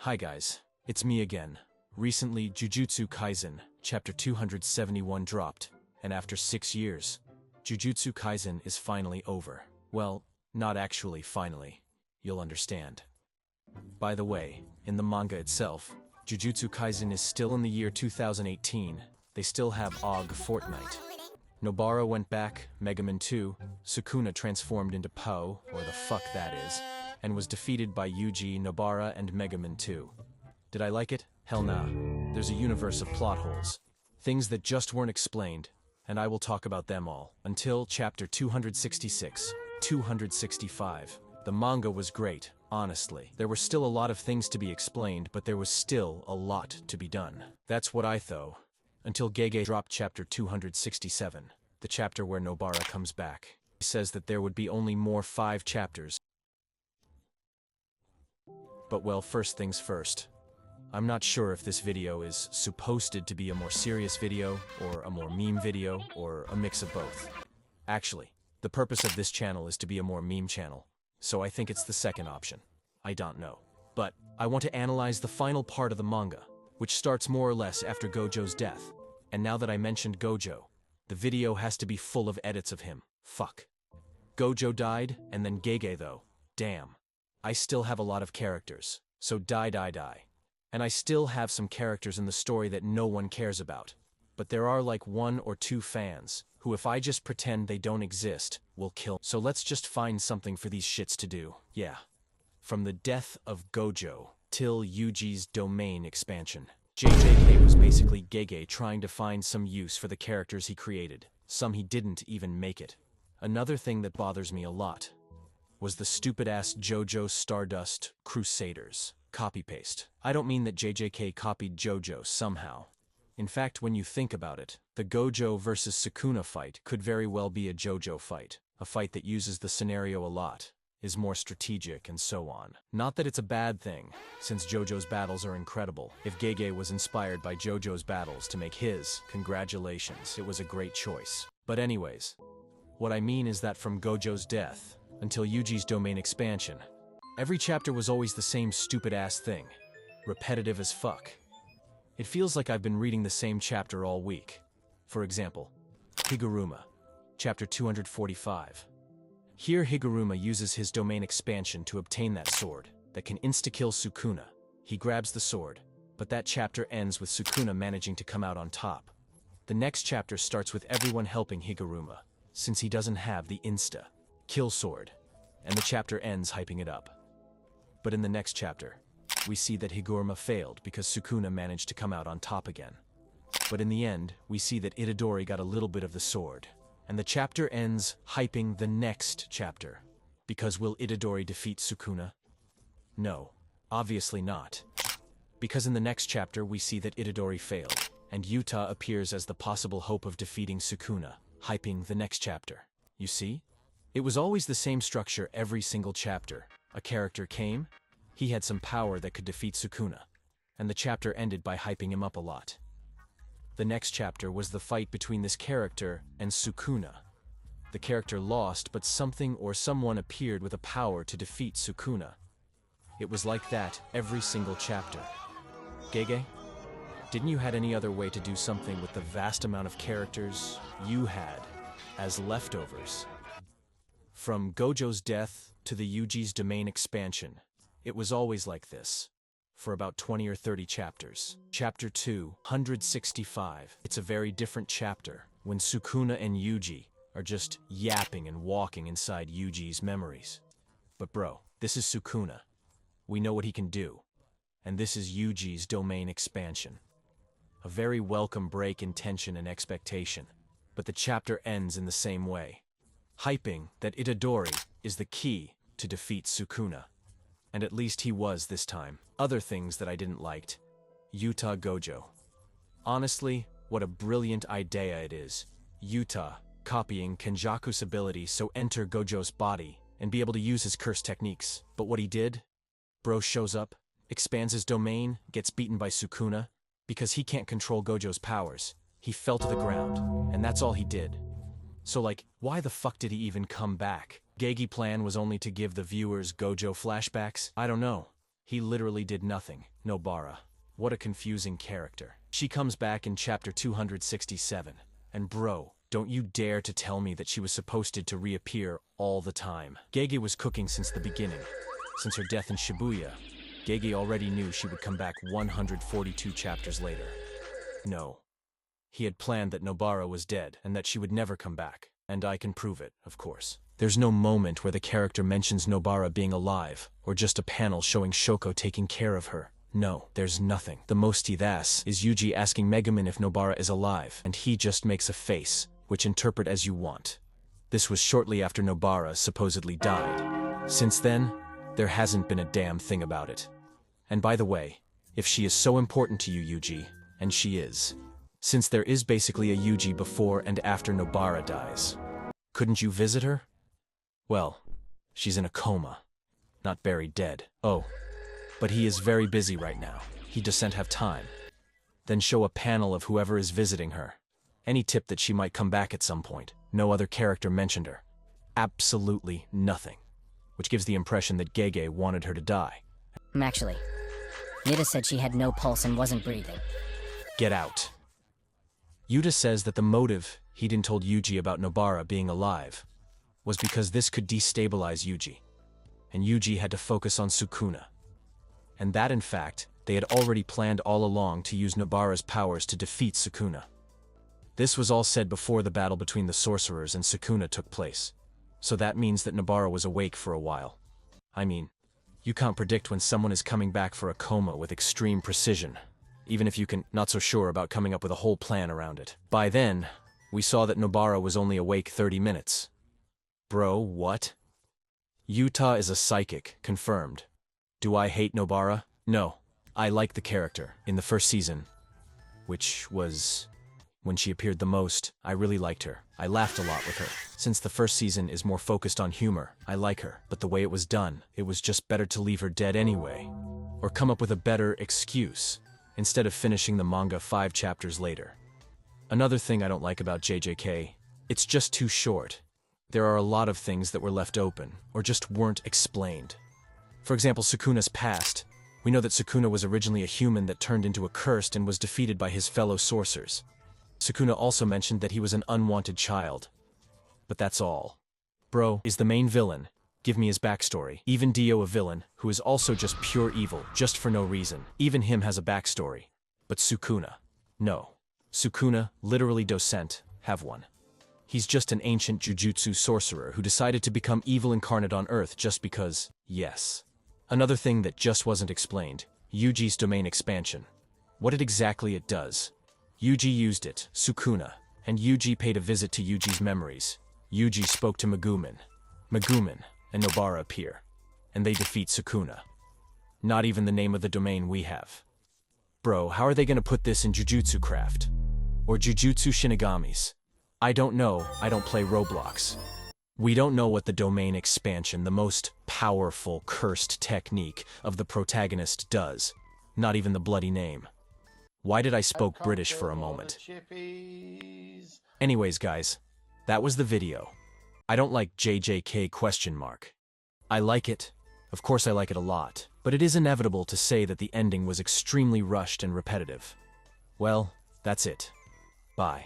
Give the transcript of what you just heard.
Hi guys, it's me again. Recently, Jujutsu Kaisen, chapter 271 dropped, and after 6 years, Jujutsu Kaisen is finally over. Well, not actually finally. You'll understand. By the way, in the manga itself, Jujutsu Kaisen is still in the year 2018. They still have Og Fortnite. Nobara went back, Megaman 2, Sukuna transformed into Poe, or the fuck that is, and was defeated by Yuji, Nobara, and Megaman 2. Did I like it? Hell nah. There's a universe of plot holes. Things that just weren't explained, and I will talk about them all. Until chapter 266, 265. The manga was great, honestly. There were still a lot of things to be explained, but there was still a lot to be done. That's what I thought. Until Gege dropped chapter 267, the chapter where Nobara comes back. He says that there would be only more 5 chapters. But well, first things first. I'm not sure if this video is supposed to be a more serious video, or a more meme video, or a mix of both. Actually, the purpose of this channel is to be a more meme channel, so I think it's the second option. I don't know. But I want to analyze the final part of the manga, which starts more or less after Gojo's death. And now that I mentioned Gojo, the video has to be full of edits of him. Fuck. Gojo died, and then Gege though. Damn. I still have a lot of characters, so die. And I still have some characters in the story that no one cares about. But there are like 1 or 2 fans, who if I just pretend they don't exist, will kill. So let's just find something for these shits to do. Yeah. From the death of Gojo, till Yuji's domain expansion. JJK was basically Gege trying to find some use for the characters he created. Some he didn't even make it. Another thing that bothers me a lot was the stupid-ass JoJo Stardust Crusaders. Copy-paste. I don't mean that JJK copied JoJo somehow. In fact, when you think about it, the Gojo versus Sukuna fight could very well be a JoJo fight. A fight that uses the scenario a lot, is more strategic, and so on. Not that it's a bad thing, since JoJo's battles are incredible. If Gege was inspired by JoJo's battles to make his, congratulations, it was a great choice. But anyways, what I mean is that from Gojo's death until Yuji's domain expansion, every chapter was always the same stupid-ass thing. Repetitive as fuck. It feels like I've been reading the same chapter all week. For example, Higuruma, chapter 245. Here Higuruma uses his domain expansion to obtain that sword that can insta-kill Sukuna. He grabs the sword, but that chapter ends with Sukuna managing to come out on top. The next chapter starts with everyone helping Higuruma, since he doesn't have the insta-kill sword, and the chapter ends hyping it up. But in the next chapter, we see that Higuruma failed because Sukuna managed to come out on top again. But in the end, we see that Itadori got a little bit of the sword. And the chapter ends hyping the next chapter. Because will Itadori defeat Sukuna? No, obviously not. Because in the next chapter we see that Itadori failed, and Yuta appears as the possible hope of defeating Sukuna, hyping the next chapter. You see? It was always the same structure every single chapter. A character came, he had some power that could defeat Sukuna, and the chapter ended by hyping him up a lot. The next chapter was the fight between this character and Sukuna. The character lost, but something or someone appeared with a power to defeat Sukuna. It was like that every single chapter. Gege, didn't you had any other way to do something with the vast amount of characters you had as leftovers? From Gojo's death to the Yuji's domain expansion, it was always like this. For about 20 or 30 chapters. Chapter 265. It's a very different chapter, when Sukuna and Yuji are just yapping and walking inside Yuji's memories. But bro, this is Sukuna. We know what he can do. And this is Yuji's domain expansion. A very welcome break in tension and expectation. But the chapter ends in the same way. Hyping that Itadori is the key to defeat Sukuna. And at least he was this time. Other things that I didn't like. Yuta Gojo. Honestly, what a brilliant idea it is. Yuta copying Kenjaku's ability so enter Gojo's body and be able to use his curse techniques. But what he did? Bro shows up, expands his domain, gets beaten by Sukuna. Because he can't control Gojo's powers, he fell to the ground, and that's all he did. So like, why the fuck did he even come back? Gege's plan was only to give the viewers Gojo flashbacks? I don't know. He literally did nothing. Nobara. What a confusing character. She comes back in chapter 267. And bro, don't you dare to tell me that she was supposed to reappear all the time. Gege was cooking since the beginning. Since her death in Shibuya, Gege already knew she would come back 142 chapters later. No. He had planned that Nobara was dead and that she would never come back. And I can prove it, of course. There's no moment where the character mentions Nobara being alive, or just a panel showing Shoko taking care of her. No, there's nothing. The most he asks is Yuji asking Megumin if Nobara is alive, and he just makes a face, which interpret as you want. This was shortly after Nobara supposedly died. Since then, there hasn't been a damn thing about it. And by the way, if she is so important to you, Yuji, and she is, since there is basically a Yuji before and after Nobara dies, couldn't you visit her? Well, she's in a coma, not buried dead. Oh, but he is very busy right now. He doesn't have time. Then show a panel of whoever is visiting her. Any tip that she might come back at some point. No other character mentioned her. Absolutely nothing. Which gives the impression that Gege wanted her to die. Actually, Yuta said she had no pulse and wasn't breathing. Get out. Yuta says that the motive he didn't told Yuji about Nobara being alive was because this could destabilize Yuji, and Yuji had to focus on Sukuna. And that, in fact, they had already planned all along to use Nobara's powers to defeat Sukuna. This was all said before the battle between the sorcerers and Sukuna took place, so that means that Nobara was awake for a while. I mean, you can't predict when someone is coming back for a coma with extreme precision, even if you can not so sure about coming up with a whole plan around it. By then, we saw that Nobara was only awake 30 minutes. Bro, what? Yuta is a psychic, confirmed. Do I hate Nobara? No. I like the character. In the first season, which was when she appeared the most, I really liked her. I laughed a lot with her. Since the first season is more focused on humor, I like her. But the way it was done, it was just better to leave her dead anyway. Or come up with a better excuse, instead of finishing the manga 5 chapters later. Another thing I don't like about JJK, it's just too short. There are a lot of things that were left open, or just weren't explained. For example, Sukuna's past. We know that Sukuna was originally a human that turned into a cursed and was defeated by his fellow sorcerers. Sukuna also mentioned that he was an unwanted child. But that's all. Bro is the main villain. Give me his backstory. Even Dio, a villain, who is also just pure evil, just for no reason. Even him has a backstory. But Sukuna. No. Sukuna, literally docent, have one. He's just an ancient Jujutsu sorcerer who decided to become evil incarnate on Earth just because, yes. Another thing that just wasn't explained, Yuji's domain expansion. What exactly it does. Yuji used it, Sukuna, and Yuji paid a visit to Yuji's memories. Yuji spoke to Megumin. Megumin and Nobara appear, and they defeat Sukuna. Not even the name of the domain we have. Bro, how are they gonna put this in Jujutsu Craft? Or Jujutsu Shinigamis? I don't know, I don't play Roblox. We don't know what the domain expansion, the most powerful cursed technique of the protagonist does. Not even the bloody name. Why did I spoke British for a moment? Anyways guys, that was the video. I don't like JJK question mark. I like it. Of course I like it a lot. But it is inevitable to say that the ending was extremely rushed and repetitive. Well, that's it. Bye.